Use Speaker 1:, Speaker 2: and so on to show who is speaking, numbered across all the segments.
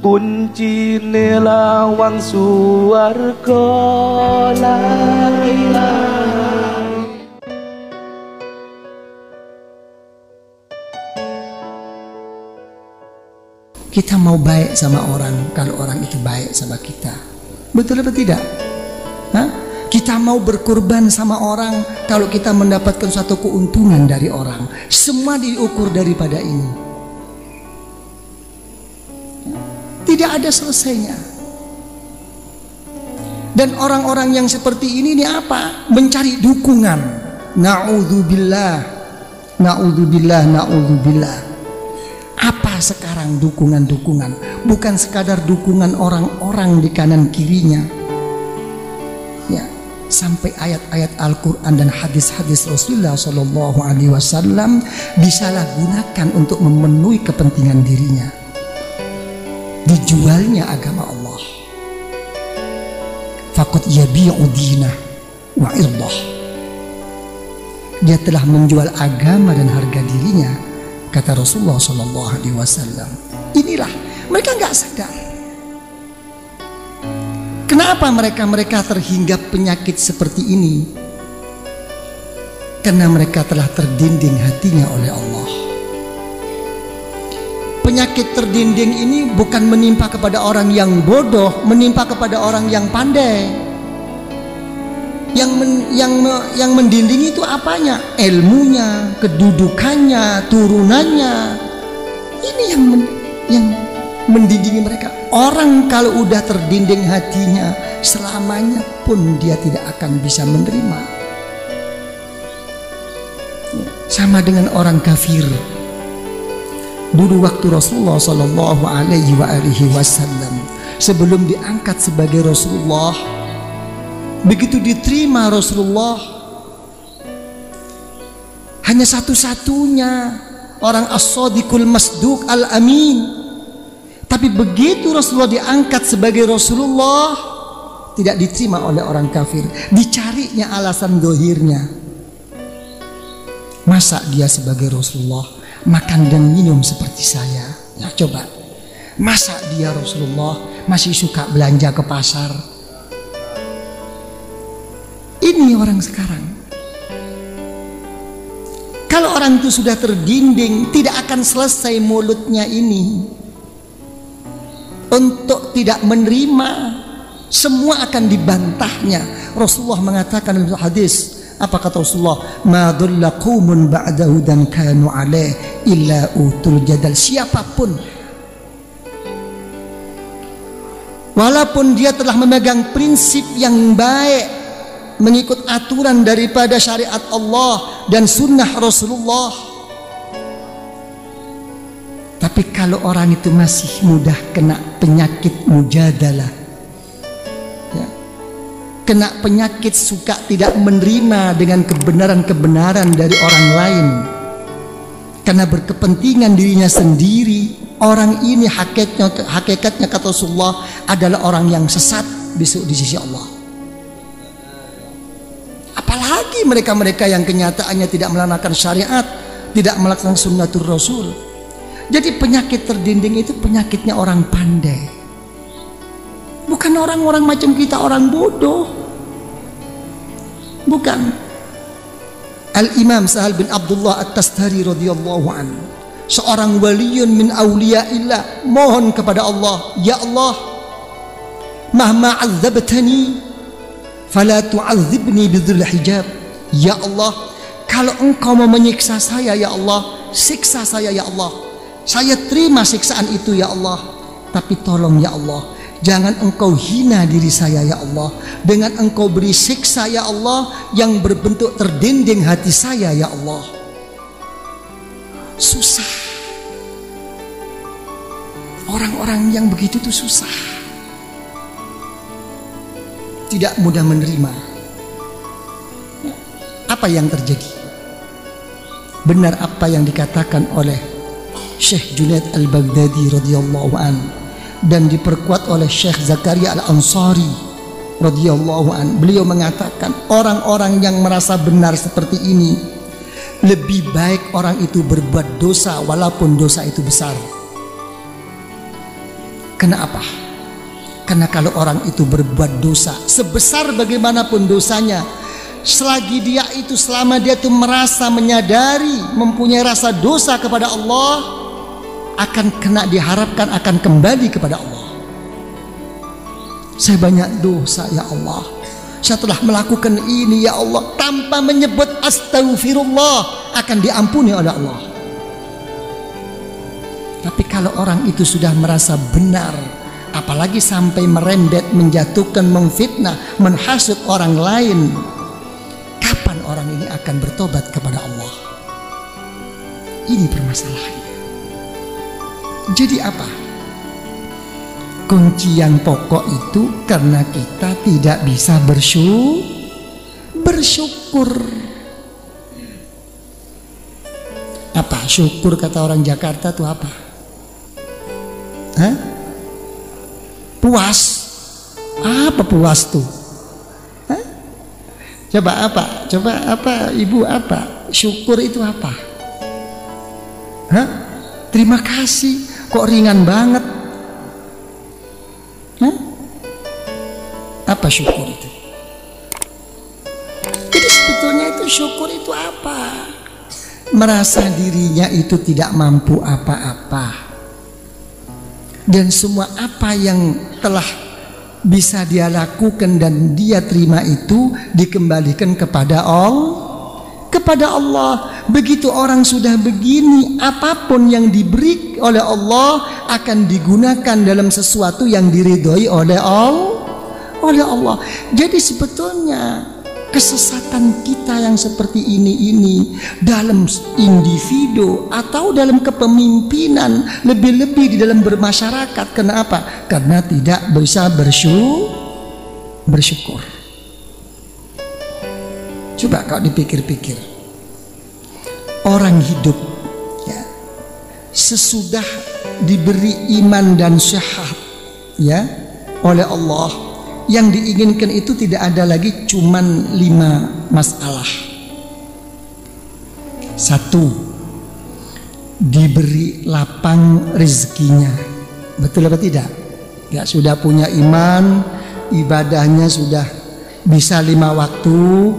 Speaker 1: kunci lawang suwarga la ilaha.
Speaker 2: Kita mau baik sama orang kalau orang itu baik sama kita. Betul apa tidak? Hah? Kita mau berkorban sama orang kalau kita mendapatkan suatu keuntungan dari orang. Semua diukur daripada ini. Tidak ada selesainya. Dan orang-orang yang seperti ini apa? Mencari dukungan. Na'udzubillah. Na'udzubillah, na'udzubillah. Apa sekarang dukungan-dukungan? Bukan sekadar dukungan orang-orang di kanan kirinya. Ya, sampai ayat-ayat Al-Quran dan hadis-hadis Rasulullah SAW disalahgunakan untuk memenuhi kepentingan dirinya. Dijualnya agama Allah. Faqad yabi'u dinah wa irdah. Dia telah menjual agama dan harga dirinya, kata Rasulullah SAW. Inilah mereka nggak sadar. Kenapa mereka terhinggap penyakit seperti ini? Karena mereka telah terdinding hatinya oleh Allah. Penyakit terdinding ini bukan menimpa kepada orang yang bodoh, menimpa kepada orang yang pandai. Yang mendinding itu apanya? Ilmunya, kedudukannya, turunannya. Ini yang mendindingi mereka. Orang kalau udah terdinding hatinya, selamanya pun dia tidak akan bisa menerima. Sama dengan orang kafir. Dulu waktu Rasulullah SAW sebelum diangkat sebagai Rasulullah, begitu diterima Rasulullah, hanya satu-satunya orang as-sadiqul masduq al-amin. Tapi begitu Rasulullah diangkat sebagai Rasulullah, tidak diterima oleh orang kafir. Dicarinya alasan dohirnya. Masa dia sebagai Rasulullah makan dan minum seperti saya? Ya coba. Masa dia Rasulullah masih suka belanja ke pasar? Ini orang sekarang. Kalau orang itu sudah terdinding, tidak akan selesai mulutnya ini untuk tidak menerima. Semua akan dibantahnya. Rasulullah mengatakan dalam hadis, apa kata Rasulullah? Ma dhalla qaumun ba'da hudan kanu alaih illa utul jadal. Siapapun, walaupun dia telah memegang prinsip yang baik, mengikut aturan daripada syariat Allah dan sunnah Rasulullah, tapi kalau orang itu masih mudah kena penyakit mujadalah, ya, kena penyakit suka tidak menerima dengan kebenaran-kebenaran dari orang lain karena berkepentingan dirinya sendiri, orang ini hakikatnya kata Rasulullah adalah orang yang sesat besok di sisi Allah. Apalagi mereka-mereka yang kenyataannya tidak melaksanakan syariat, tidak melaksanakan sunnatul Rasul. Jadi penyakit terdinding itu penyakitnya orang pandai, bukan orang-orang macam kita, orang bodoh. Bukan. Al-Imam Sahal bin Abdullah At-Tastari radhiyallahu anhu, seorang waliyun min awliyaillah, mohon kepada Allah, ya Allah, mahma 'adzabtani fala tu'adzibni bidzul hijab. Ya Allah, kalau engkau mau menyiksa saya, ya Allah, siksa saya, ya Allah. Saya terima siksaan itu, ya Allah. Tapi tolong, ya Allah, jangan engkau hina diri saya, ya Allah, dengan engkau beri siksa, ya Allah, yang berbentuk terdinding hati saya, ya Allah. Susah. Orang-orang yang begitu tuh susah, tidak mudah menerima. Apa yang terjadi? Benar apa yang dikatakan oleh Syekh Junaid Al-Baghdadi radhiyallahu an dan diperkuat oleh Syekh Zakaria Al-Ansari radhiyallahu an. Beliau mengatakan orang-orang yang merasa benar seperti ini, lebih baik orang itu berbuat dosa walaupun dosa itu besar. Kenapa? Karena kalau orang itu berbuat dosa, sebesar bagaimanapun dosanya, selama dia itu merasa menyadari, mempunyai rasa dosa kepada Allah, akan kena diharapkan akan kembali kepada Allah. Saya banyak dosa ya Allah, saya telah melakukan ini ya Allah, tanpa menyebut astagfirullah akan diampuni oleh Allah. Tapi kalau orang itu sudah merasa benar, apalagi sampai merembet, menjatuhkan, memfitnah, menghasut orang lain, kapan orang ini akan bertobat kepada Allah? Ini permasalahannya. Jadi apa? Kunci yang pokok itu karena kita tidak bisa bersyukur. Apa syukur kata orang Jakarta itu apa? Hah? Puas. Apa puas tuh? Hah? Coba apa? Ibu apa? Syukur itu apa? Hah? Terima kasih. Kok ringan banget? Hah? Apa syukur itu? Jadi sebetulnya itu syukur itu apa? Merasa dirinya itu tidak mampu apa-apa, dan semua apa yang telah bisa dia lakukan dan dia terima itu dikembalikan kepada Allah. Begitu orang sudah begini, apapun yang diberi oleh Allah akan digunakan dalam sesuatu yang diridhoi oleh Allah. Jadi sebetulnya kesesatan kita yang seperti ini dalam individu atau dalam kepemimpinan, lebih-lebih di dalam bermasyarakat. Kenapa? Karena tidak bisa bersyukur. Coba kau dipikir-pikir, orang hidup ya, sesudah diberi iman dan sehat ya oleh Allah, yang diinginkan itu tidak ada lagi cuman 5 masalah. 1, diberi lapang rezekinya. Betul apa tidak? Ya, sudah punya iman, ibadahnya sudah bisa 5 waktu,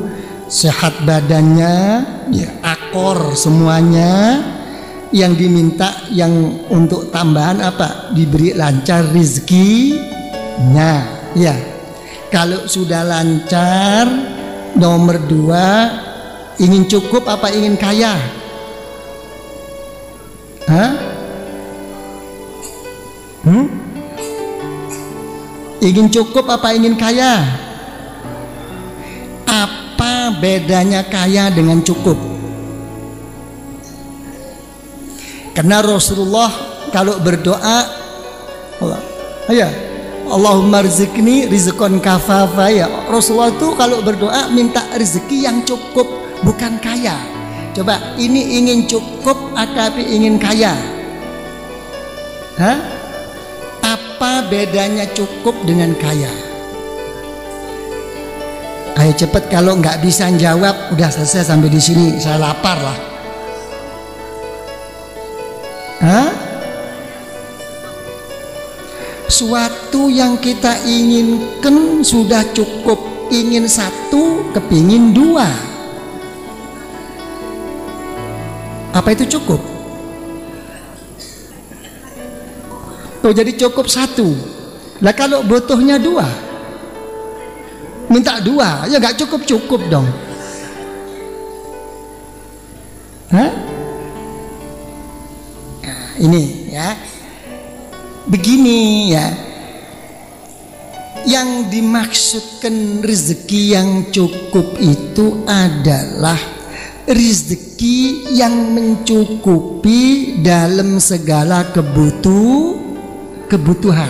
Speaker 2: sehat badannya, ya, akor semuanya. Yang diminta yang untuk tambahan apa? Diberi lancar rezekinya. Ya. Kalau sudah lancar, nomor 2, ingin cukup apa ingin kaya? Hah? Ingin cukup apa ingin kaya? Apa bedanya kaya dengan cukup? Karena Rasulullah kalau berdoa, Allahumma rizqni rizqan kafafa, ya. Rasulullah itu kalau berdoa minta rezeki yang cukup, bukan kaya. Coba, ini ingin cukup atau ingin kaya? Hah? Apa bedanya cukup dengan kaya? Ayo cepat, kalau nggak bisa jawab udah selesai sampai di sini, saya lapar lah. Hah? Suatu yang kita inginkan sudah cukup, ingin 1 kepingin 2. Apa itu cukup? Tuh, jadi cukup 1. Lah kalau butuhnya 2, minta 2, ya nggak cukup dong. Hah? Nah, ini ya. Begini ya, yang dimaksudkan rezeki yang cukup itu adalah rezeki yang mencukupi dalam segala kebutuhan.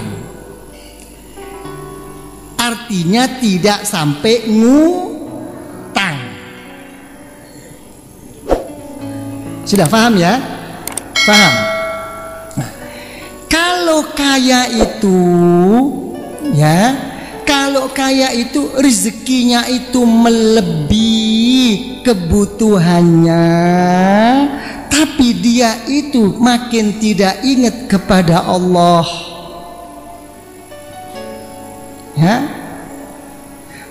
Speaker 2: Artinya tidak sampai ngutang. Sudah paham ya? Paham? Kalau kaya itu ya, kalau kaya itu rezekinya itu melebihi kebutuhannya, tapi dia itu makin tidak ingat kepada Allah. Ya,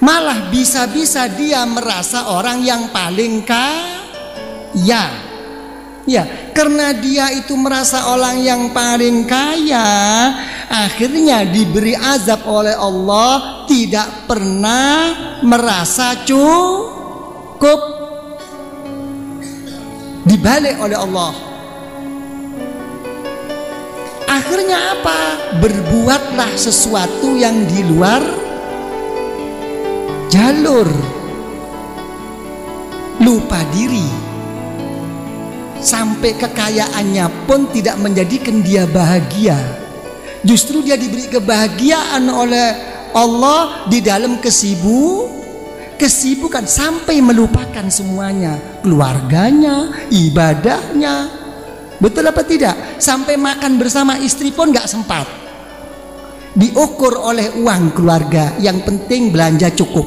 Speaker 2: malah bisa-bisa dia merasa orang yang paling kaya. Ya, karena dia itu merasa orang yang paling kaya, akhirnya diberi azab oleh Allah, tidak pernah merasa cukup, dibalik oleh Allah. Akhirnya apa? Berbuatlah sesuatu yang di luar jalur, lupa diri, sampai kekayaannya pun tidak menjadikan dia bahagia. Justru dia diberi kebahagiaan oleh Allah di dalam kesibukan sampai melupakan semuanya, keluarganya, ibadahnya. Betul apa tidak? Sampai makan bersama istri pun gak sempat. Diukur oleh uang keluarga, yang penting belanja cukup.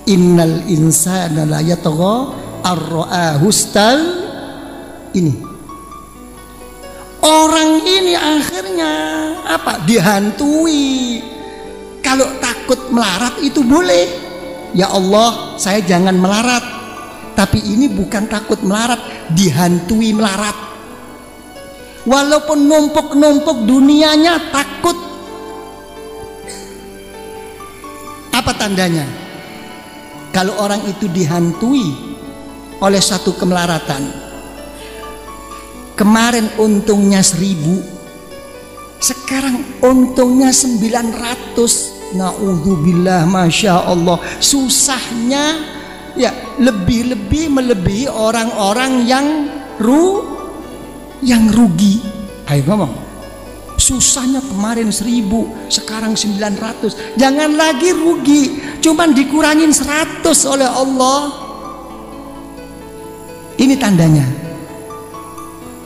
Speaker 2: Innal insana la yatgha ar-ra'ahu istal. Ini orang ini akhirnya apa? Dihantui. Kalau takut melarat itu boleh. Ya Allah, saya jangan melarat. Tapi ini bukan takut melarat, dihantui melarat. Walaupun numpuk-numpuk dunianya, takut. Apa tandanya? Kalau orang itu dihantui oleh satu kemelaratan. Kemarin untungnya 1000, sekarang untungnya 900. Na'udzubillah, masya Allah. Susahnya ya lebih-lebih melebihi orang-orang yang rugi. Ayo ngomong. Susahnya kemarin 1000, sekarang 900. Jangan lagi rugi, cuman dikurangin 100 oleh Allah. Ini tandanya.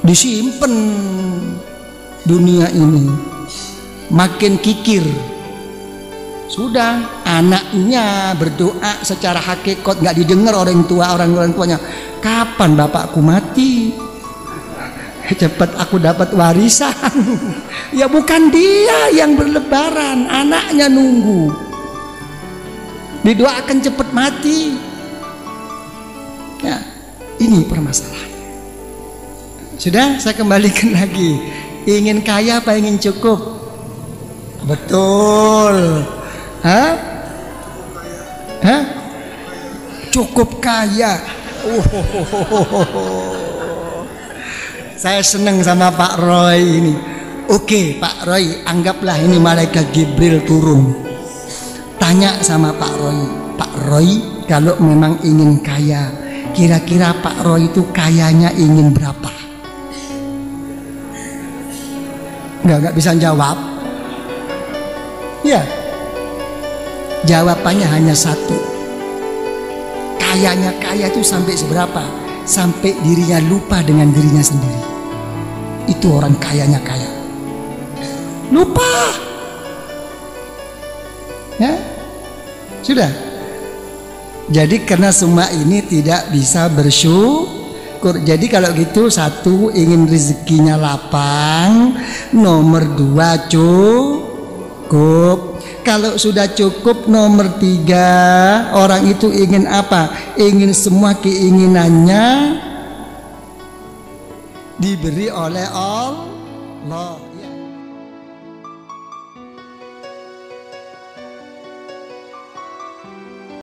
Speaker 2: Disimpan dunia ini, makin kikir. Sudah, anaknya berdoa secara hakikat nggak didengar orang tuanya. Kapan bapakku mati? Cepat aku dapat warisan. Ya bukan dia yang berlebaran, anaknya nunggu. Didoakan cepat mati. Ya, ini permasalahan. Sudah, saya kembalikan lagi. Ingin kaya apa ingin cukup? Betul. Hah? Cukup kaya. Saya senang sama Pak Roy ini. Oke, Pak Roy, anggaplah ini malaikat Jibril turun. Tanya sama Pak Roy, Pak Roy, kalau memang ingin kaya, kira-kira Pak Roy itu kayanya ingin berapa? Nggak bisa jawab. Ya. Jawabannya hanya satu. Kayanya kaya itu sampai seberapa? Sampai dirinya lupa dengan dirinya sendiri. Itu orang kayanya kaya. Lupa. Ya? Sudah. Jadi karena semua ini tidak bisa bersyukur. Jadi kalau gitu, satu, ingin rezekinya lapang. Nomor 2, cukup. Kalau sudah cukup, nomor 3, orang itu ingin apa? Ingin semua keinginannya diberi oleh Allah.